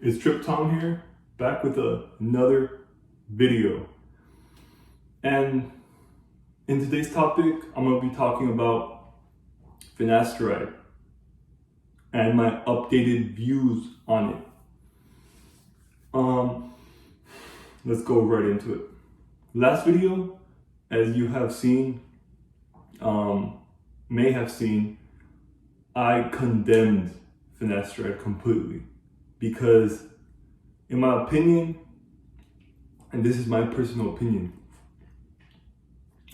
It's Trip Tom here, back with another video. And in today's topic, I'm going to be talking about Finasteride and my updated views on it. Let's go right into it. Last video, as you have seen, may have seen, I condemned Finasteride completely. Because in my opinion, and this is my personal opinion,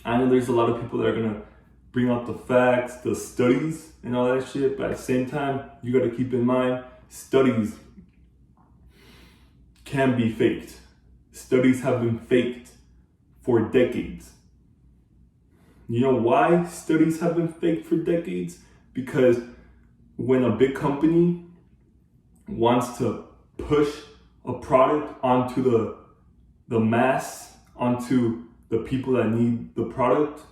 I know there's a lot of people that are gonna bring out the facts, the studies and all that shit, but at the same time, you gotta keep in mind, studies can be faked. Studies have been faked for decades. You know why studies have been faked for decades? Because when a big company wants to push a product onto the mass, onto the people that need the product,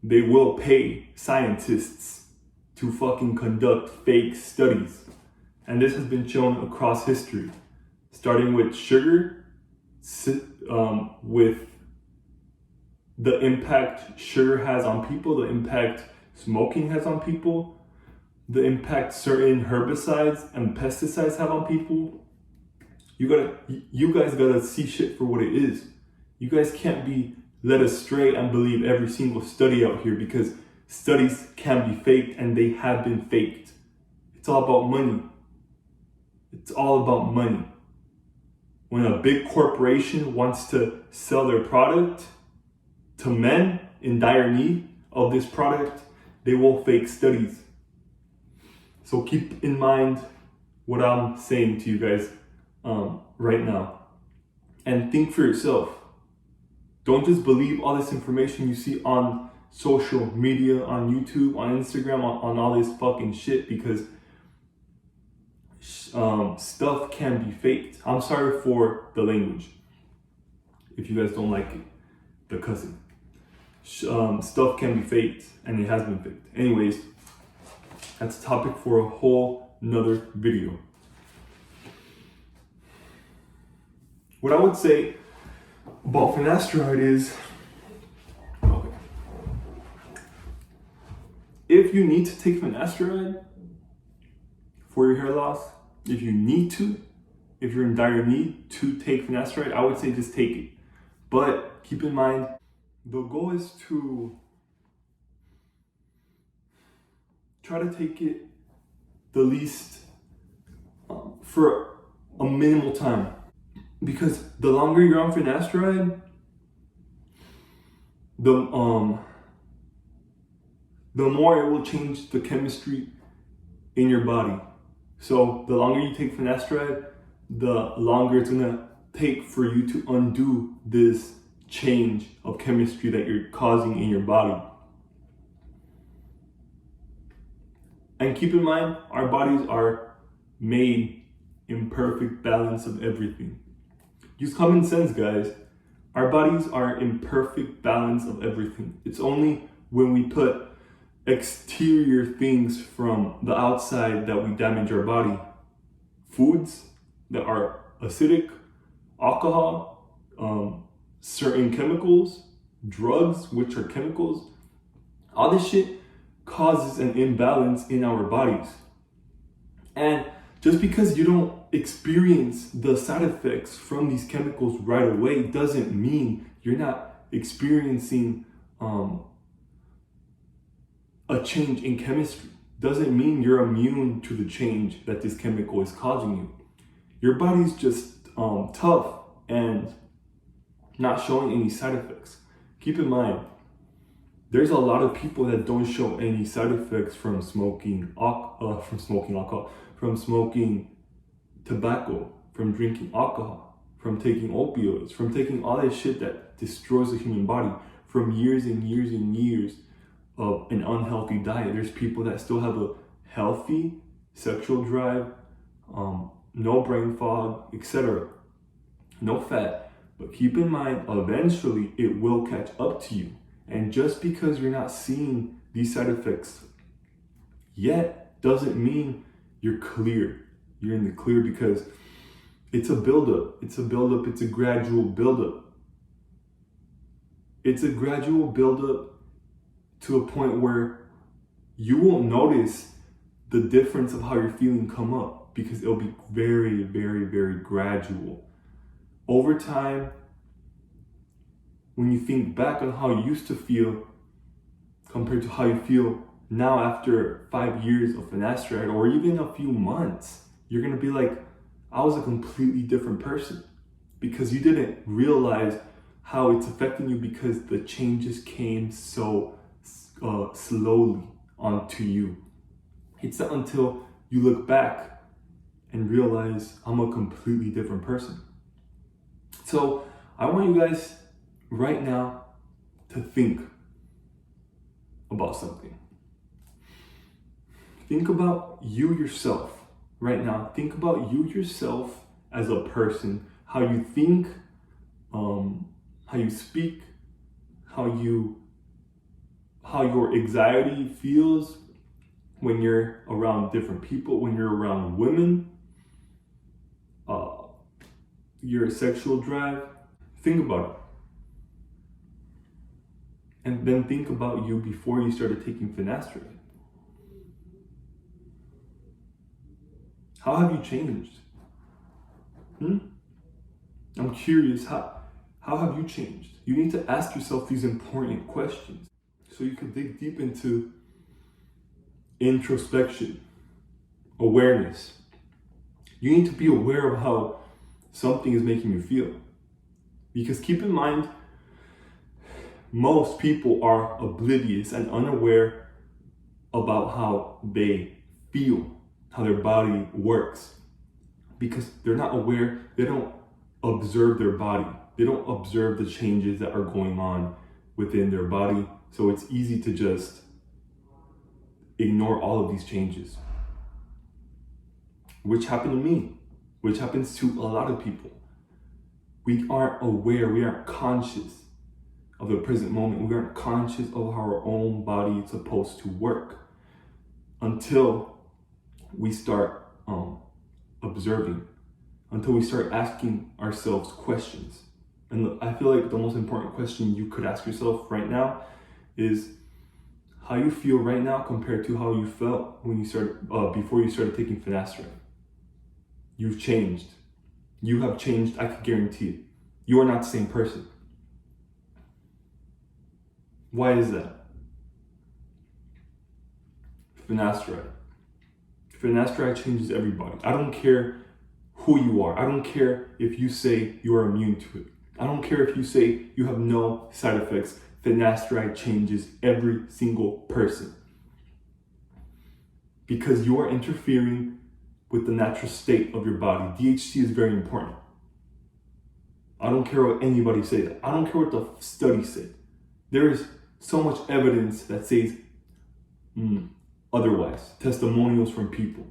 they will pay scientists to fucking conduct fake studies. And this has been shown across history, starting with sugar, with the impact sugar has on people, the impact smoking has on people, the impact certain herbicides and pesticides have on people. You guys gotta see shit for what it is. You guys can't be led astray and believe every single study out here, because studies can be faked and they have been faked. It's all about money. It's all about money. When a big corporation wants to sell their product to men in dire need of this product, they will fake studies. So keep in mind what I'm saying to you guys right now. And think for yourself. Don't just believe all this information you see on social media, on YouTube, on Instagram, on all this fucking shit, because stuff can be faked. I'm sorry for the language. If you guys don't like it, the cussing. Stuff can be faked, and it has been faked. Anyways, that's a topic for a whole nother video. What I would say about Finasteride is, okay, if you need to take Finasteride for your hair loss, if you need to, if you're in dire need to take Finasteride, I would say just take it. But keep in mind, the goal is to try to take it the least for a minimal time, because the longer you're on Finasteride, the more it will change the chemistry in your body. So the longer you take Finasteride, the longer it's gonna take for you to undo this change of chemistry that you're causing in your body. And keep in mind, our bodies are made in perfect balance of everything. Use common sense, guys. Our bodies are in perfect balance of everything. It's only when we put exterior things from the outside that we damage our body. Foods that are acidic, alcohol, certain chemicals, drugs, which are chemicals, all this shit causes an imbalance in our bodies. And just because you don't experience the side effects from these chemicals right away doesn't mean you're not experiencing a change in chemistry. Doesn't mean you're immune to the change that this chemical is causing you. Your body's just tough and not showing any side effects. Keep in mind, there's a lot of people that don't show any side effects from smoking alcohol, from smoking tobacco, from drinking alcohol, from taking opioids, from taking all that shit that destroys the human body, from years and years and years of an unhealthy diet. There's people that still have a healthy sexual drive, no brain fog, etc. No fat. But keep in mind, eventually it will catch up to you. And just because you're not seeing these side effects yet doesn't mean you're clear. You're in the clear, because It's a buildup. It's a buildup. It's a gradual buildup. It's a gradual buildup to a point where you won't notice the difference of how you're feeling come up, because it'll be very, very, very gradual. Over time, when you think back on how you used to feel compared to how you feel now after 5 years of finasteride, or even a few months, you're gonna be like, I was a completely different person, because you didn't realize how it's affecting you, because the changes came so slowly onto you. It's not until you look back and realize I'm a completely different person. So I want you guys right now to think about something. Think about you yourself right now. Think about you yourself as a person, how you think, how you speak, how your anxiety feels when you're around different people, when you're around women, your sexual drive. Think about it. And then think about you before you started taking finasteride. How have you changed? I'm curious, how have you changed? You need to ask yourself these important questions so you can dig deep into introspection, awareness. You need to be aware of how something is making you feel. Because keep in mind, most people are oblivious and unaware about how they feel, how their body works. Because they're not aware, they don't observe their body. They don't observe the changes that are going on within their body. So it's easy to just ignore all of these changes. Which happened to me, which happens to a lot of people. We aren't aware, we aren't conscious of the present moment. We aren't conscious of how our own body is supposed to work until we start observing, until we start asking ourselves questions. And I feel like the most important question you could ask yourself right now is how you feel right now compared to how you felt when you started, before you started taking finasteride. You've changed. You have changed, I can guarantee it. You are not the same person. Why is that? Finasteride. Finasteride changes everybody. I don't care who you are. I don't care if you say you are immune to it. I don't care if you say you have no side effects. Finasteride changes every single person. Because you are interfering with the natural state of your body. DHT is very important. I don't care what anybody says. I don't care what the studies say. There is so much evidence that says otherwise. Testimonials from people.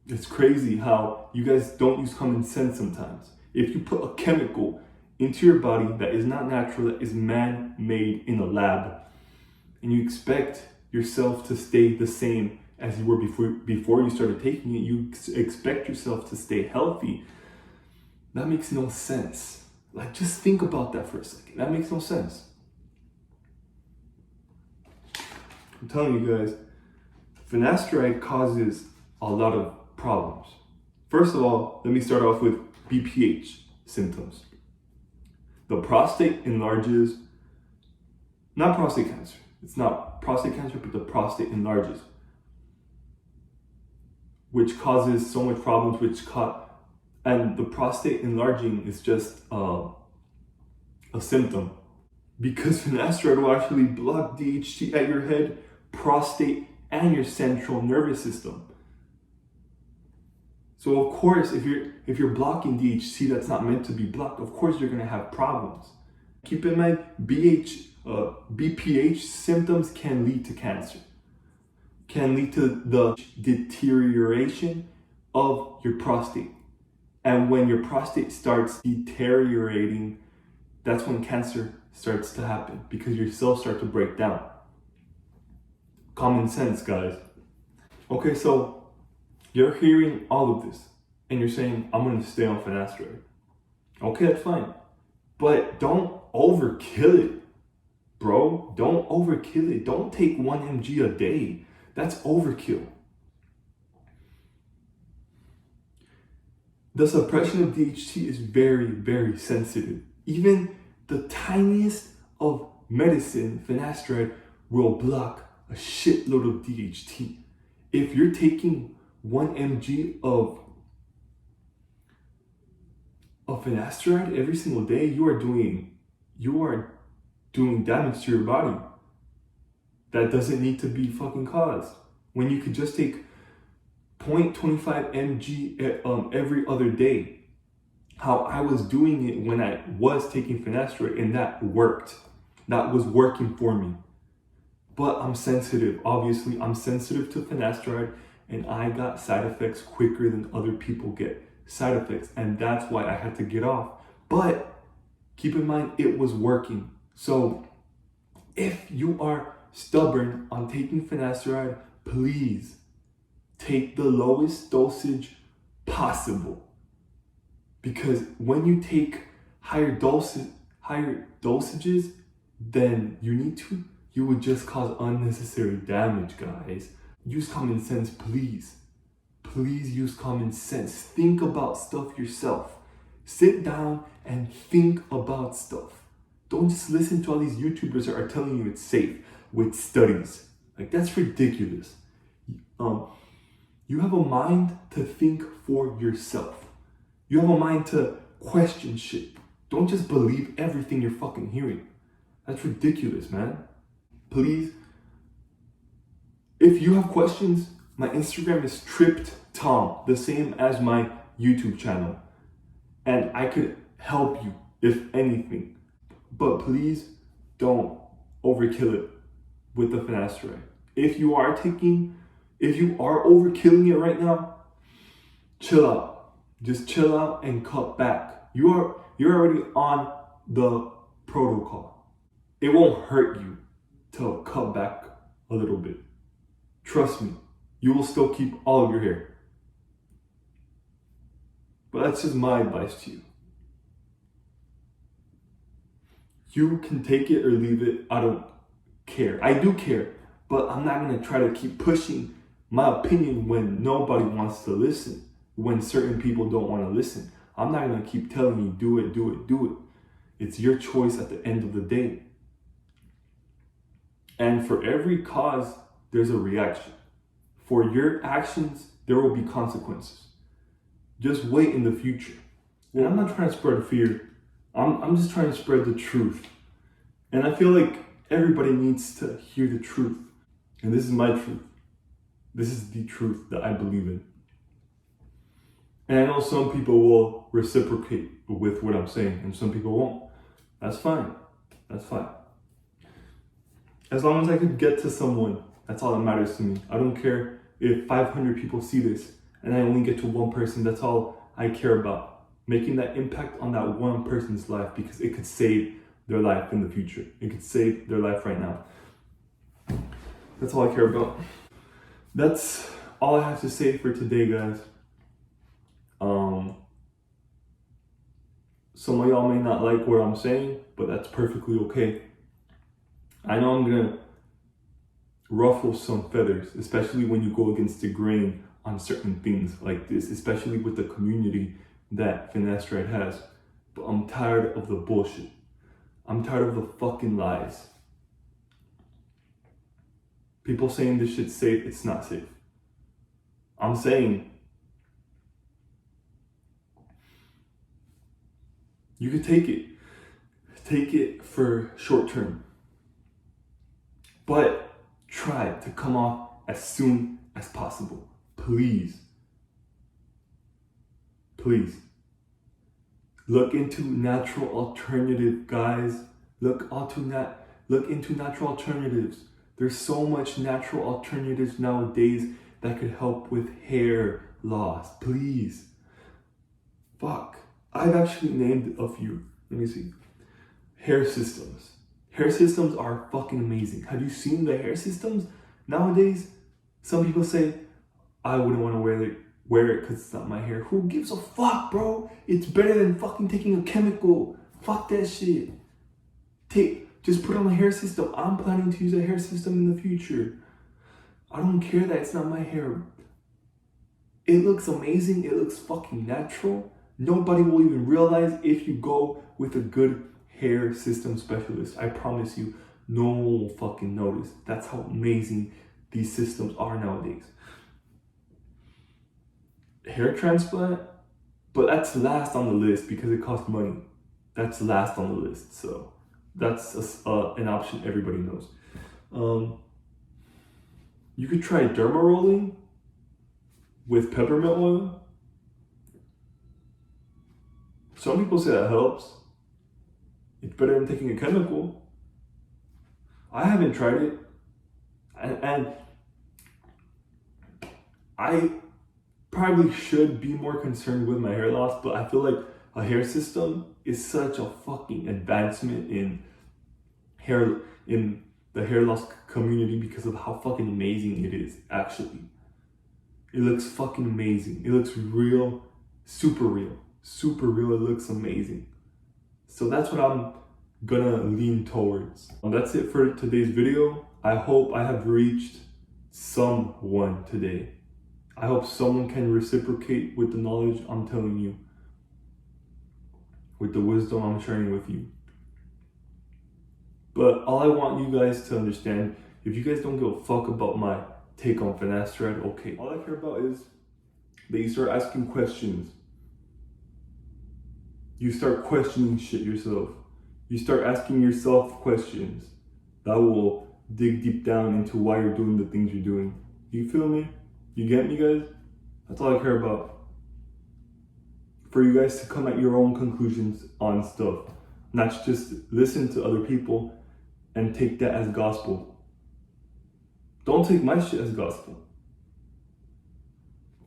It's crazy how you guys don't use common sense sometimes. If you put a chemical into your body that is not natural, that is man-made in a lab, and you expect yourself to stay the same as you were before you started taking it, you expect yourself to stay healthy, that makes no sense. Like, just think about that for a second. That makes no sense. I'm telling you guys, finasteride causes a lot of problems. First of all, let me start off with BPH symptoms. The prostate enlarges, not prostate cancer. It's not prostate cancer, but the prostate enlarges, which causes so much problems, and the prostate enlarging is just a symptom, because finasteride will actually block DHT at your head, prostate, and your central nervous system. So of course, if you're blocking DHT that's not meant to be blocked, of course you're gonna have problems. Keep in mind, BPH symptoms can lead to cancer, can lead to the deterioration of your prostate. And when your prostate starts deteriorating, that's when cancer starts to happen, because your cells start to break down. Common sense, guys. Okay, so You're hearing all of this and you're saying, I'm going to stay on finasteride. Okay, that's fine. But don't overkill it, bro. Don't overkill it. Don't take 1 mg a day. That's overkill. The suppression of DHT is very, very sensitive. Even the tiniest of medicine, finasteride, will block a shitload of DHT. If you're taking 1 mg of finasteride every single day, you are doing damage to your body that doesn't need to be fucking caused. When you could just take 0.25 mg every other day. How I was doing it when I was taking finasteride, and that worked. That was working for me. But I'm sensitive. Obviously, I'm sensitive to finasteride, and I got side effects quicker than other people get side effects, and that's why I had to get off. But keep in mind, it was working. So if you are stubborn on taking finasteride, please take the lowest dosage possible. Because when you take higher dosages than you would just cause unnecessary damage, guys. Use common sense, please. Please use common sense. Think about stuff yourself. Sit down and think about stuff. Don't just listen to all these YouTubers that are telling you it's safe with studies. Like, that's ridiculous. You have a mind to think for yourself. You have a mind to question shit. Don't just believe everything you're fucking hearing. That's ridiculous, man. Please, if you have questions, my Instagram is Tripped Tom, the same as my YouTube channel. And I could help you, if anything. But please don't overkill it with the finasteride. If you are overkilling it right now, chill out. Just chill out and cut back. You're already on the protocol. It won't hurt you to cut back a little bit. Trust me, you will still keep all of your hair. But that's just my advice to you. You can take it or leave it. I don't care. I do care, but I'm not going to try to keep pushing my opinion when nobody wants to listen, when certain people don't want to listen. I'm not going to keep telling you, do it, do it, do it. It's your choice at the end of the day. And for every cause, there's a reaction. For your actions, there will be consequences. Just wait in the future. And I'm not trying to spread fear. I'm just trying to spread the truth. And I feel like everybody needs to hear the truth. And this is my truth. This is the truth that I believe in. And I know some people will reciprocate with what I'm saying, and some people won't. That's fine. That's fine. As long as I can get to someone, that's all that matters to me. I don't care if 500 people see this and I only get to one person. That's all I care about. Making that impact on that one person's life, because it could save their life in the future. It could save their life right now. That's all I care about. That's all I have to say for today, guys. Some of y'all may not like what I'm saying, but that's perfectly okay. I know I'm gonna ruffle some feathers, especially when you go against the grain on certain things like this, especially with the community that Finasteride has. But I'm tired of the bullshit. I'm tired of the fucking lies. People saying this shit's safe, it's not safe. I'm saying you could take it for short term, but try to come off as soon as possible. Please look into natural alternative, guys. Look into natural alternatives. There's so much natural alternatives nowadays that could help with hair loss. Please. Fuck. I've actually named a few. Let me see. Hair systems. Hair systems are fucking amazing. Have you seen the hair systems nowadays? Some people say, I wouldn't want to wear it because it's not my hair. Who gives a fuck, bro? It's better than fucking taking a chemical. Fuck that shit. Just put on a hair system. I'm planning to use a hair system in the future. I don't care that it's not my hair. It looks amazing. It looks fucking natural. Nobody will even realize if you go with a good hair system specialist. I promise you, no one will fucking notice. That's how amazing these systems are nowadays. Hair transplant, but that's last on the list because it costs money. That's last on the list, so that's an option everybody knows. You could try derma rolling with peppermint oil. Some people say that helps. It's better than taking a chemical. I haven't tried it, and I probably should be more concerned with my hair loss, but I feel like a hair system is such a fucking advancement in the hair loss community because of how fucking amazing it is, actually. It looks fucking amazing. It looks real, super real. Super real, it looks amazing. So that's what I'm gonna lean towards. That's it for today's video. I hope I have reached someone today. I hope someone can reciprocate with the knowledge I'm telling you, with the wisdom I'm sharing with you. But all I want you guys to understand, if you guys don't give a fuck about my take on finasteride, okay. All I care about is that you start asking questions. You start questioning shit yourself. You start asking yourself questions that will dig deep down into why you're doing the things you're doing. You feel me? You get me, guys? That's all I care about. For you guys to come at your own conclusions on stuff. Not just listen to other people and take that as gospel. Don't take my shit as gospel.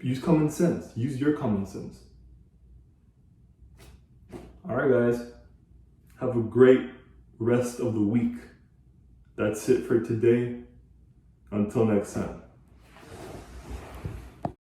Use common sense. Use your common sense. Alright, guys. Have a great rest of the week. That's it for today. Until next time.